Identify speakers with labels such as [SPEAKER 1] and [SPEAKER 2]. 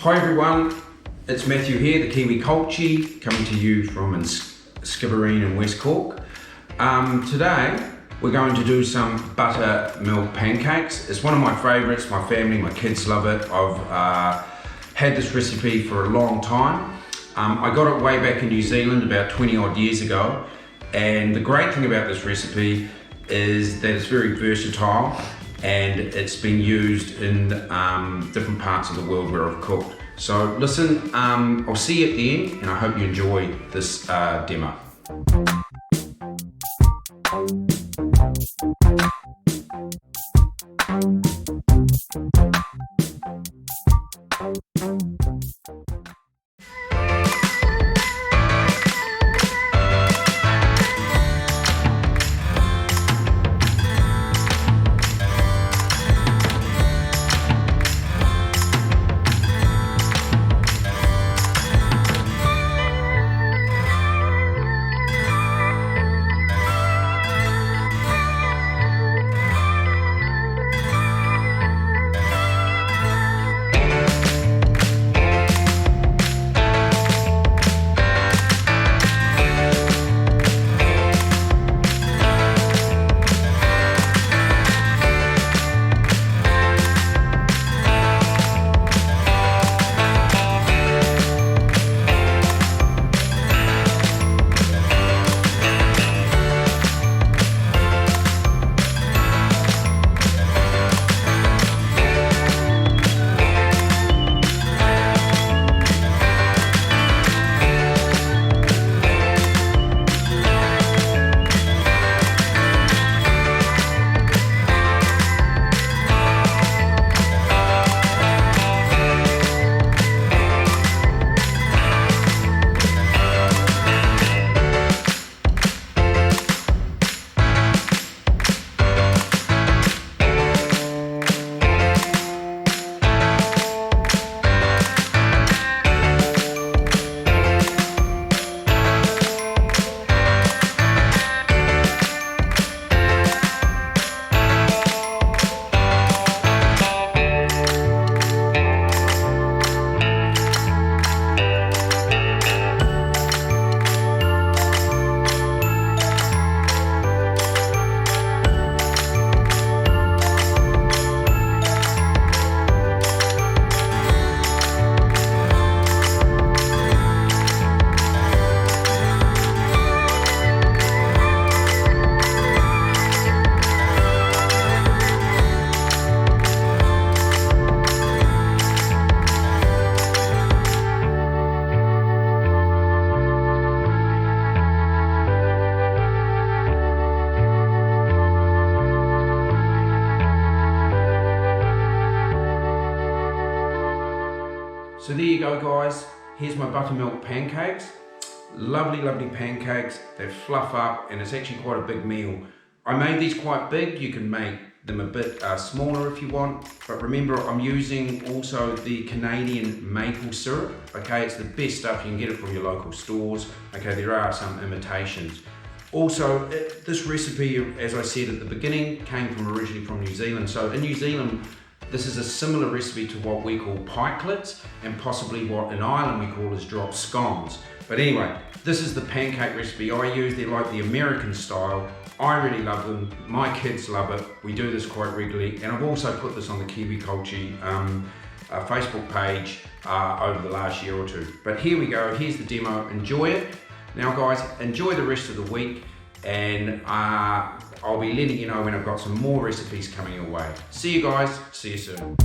[SPEAKER 1] Hi everyone, it's Matthew here, the Kiwi Culchie, coming to you from Skibbereen in West Cork. Today we're going to do some buttermilk pancakes. It's one of my favourites, my family, my kids love it. I've had this recipe for a long time. I got it way back in New Zealand about 20 odd years ago, and the great thing about this recipe is that it's very versatile and it's been used in different parts of the world where I've cooked. So listen, I'll see you at the end and I hope you enjoy this demo. So there you go guys, here's my buttermilk pancakes. Lovely, lovely pancakes. They fluff up and it's actually quite a big meal. I made these quite big. You can make them a bit smaller if you want. But remember, I'm using also the Canadian maple syrup. Okay, it's the best stuff. You can get it from your local stores. Okay, there are some imitations. Also, this recipe, as I said at the beginning, came originally from New Zealand. So in New Zealand, this is a similar recipe to what we call pikelets and possibly what in Ireland we call as drop scones. But anyway, this is the pancake recipe I use. They're like the American style. I really love them. My kids love it. We do this quite regularly. And I've also put this on the Kiwi Culchie Facebook page over the last year or two. But here we go. Here's the demo. Enjoy it. Now guys, enjoy the rest of the week. And I'll be letting you know when I've got some more recipes coming your way. See you guys, see you soon.